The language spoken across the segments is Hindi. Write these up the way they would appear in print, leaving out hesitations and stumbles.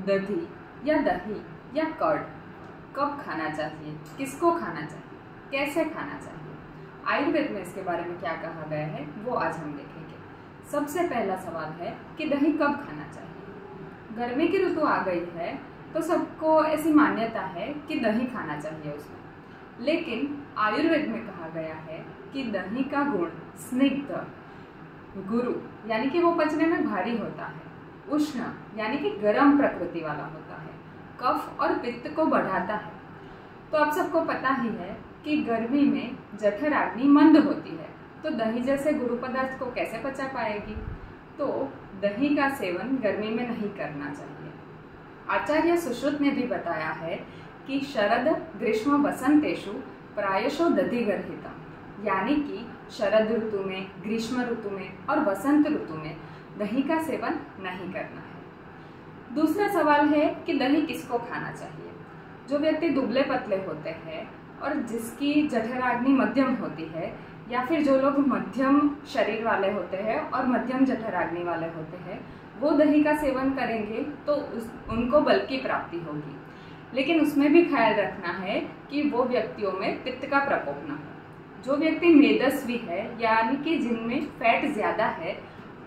दही या दही या कर्ड कब खाना चाहिए, किसको खाना चाहिए, कैसे खाना चाहिए, आयुर्वेद में इसके बारे में क्या कहा गया है वो आज हम देखेंगे। सबसे पहला सवाल है कि दही कब खाना चाहिए। गर्मी की ऋतु आ गई है तो सबको ऐसी मान्यता है कि दही खाना चाहिए उसमें, लेकिन आयुर्वेद में कहा गया है कि दही का गुण स्निग्ध, गुरु यानी कि वो पचने में भारी होता है, उष्ण यानी कि गर्म प्रकृति वाला होता है, कफ और पित्त को बढ़ाता है। तो आप सबको पता ही है कि गर्मी में जठराग्नि मंद होती है, तो दही जैसे गुरु पदार्थ को कैसे पचा पाएगी। तो दही का सेवन गर्मी में नहीं करना चाहिए। आचार्य सुश्रुत ने भी बताया है कि शरद ग्रीष्म वसंतेषु प्रायशो दधिगर्हितम्, यानी कि शरद ऋतु में, ग्रीष्म ऋतु में और वसंत ऋतु में दही का सेवन नहीं करना है। दूसरा सवाल है कि दही किसको खाना चाहिए। जो व्यक्ति दुबले पतले होते हैं और जिसकी जठराग्नि मध्यम होती है, या फिर जो लोग मध्यम शरीर वाले होते हैं और मध्यम जठराग्नि वाले होते हैं, वो दही का सेवन करेंगे तो उनको बल की प्राप्ति होगी। लेकिन उसमें भी ख्याल रखना है कि वो व्यक्तियों में पित्त का प्रकोप न हो। जो व्यक्ति मेदस्वी है यानी कि जिनमें फैट ज्यादा है,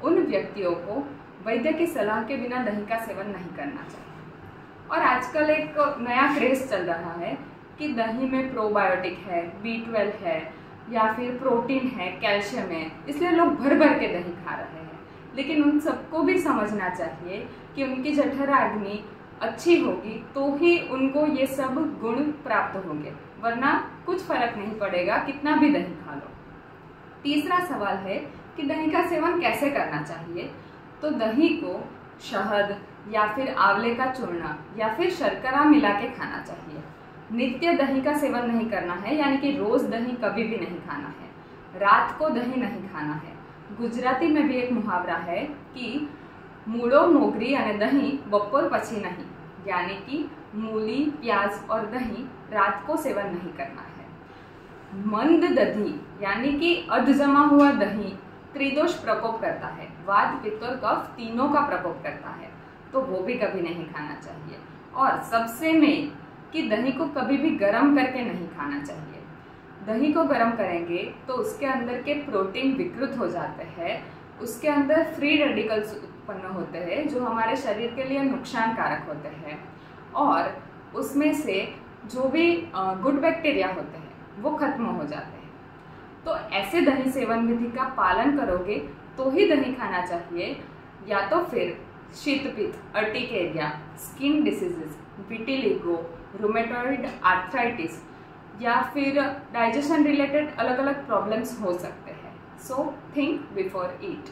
उन व्यक्तियों को वैद्य की सलाह के बिना दही का सेवन नहीं करना चाहिए। और आजकल एक नया क्रेज चल रहा है कि दही में प्रोबायोटिक है, B12 है, या फिर प्रोटीन है, कैल्शियम है, इसलिए लोग भर भर के दही खा रहे हैं। लेकिन उन सबको भी समझना चाहिए कि उनकी जठराग्नि अच्छी होगी तो ही उनको ये सब गुण प्राप्त होंगे, वरना कुछ फर्क नहीं पड़ेगा कितना भी दही खा लो। तीसरा सवाल है कि दही का सेवन कैसे करना चाहिए। तो दही को शहद या फिर आंवले का चूर्ण या फिर शर्करा मिला के खाना चाहिए। नित्य दही का सेवन नहीं करना है, यानी कि रोज दही कभी भी नहीं खाना है। रात को दही नहीं खाना है। गुजराती में भी एक मुहावरा है कि मूळो मोगरी अने दही बपोर पछी नहीं, यानी कि मूली, प्याज और दही रात को सेवन नहीं करना है। मंद दही यानी कि अर्ध जमा हुआ दही त्रिदोष प्रकोप करता है, वात पित्त और कफ तीनों का प्रकोप करता है, तो वो भी कभी नहीं खाना चाहिए। और सबसे मेन कि दही को कभी भी गर्म करके नहीं खाना चाहिए। दही को गर्म करेंगे तो उसके अंदर के प्रोटीन विकृत हो जाते हैं, उसके अंदर फ्री रेडिकल्स उत्पन्न होते हैं जो हमारे शरीर के लिए नुकसानकारक होते हैं, और उसमें से जो भी गुड बैक्टीरिया होते हैं वो खत्म हो जाते हैं। तो ऐसे दही सेवन विधि का पालन करोगे तो ही दही खाना चाहिए, या तो फिर शीतपित्त, urticaria, skin diseases, vitiligo, rheumatoid arthritis या फिर डाइजेशन रिलेटेड अलग अलग प्रॉब्लम्स हो सकते हैं। सो थिंक बिफोर ईट।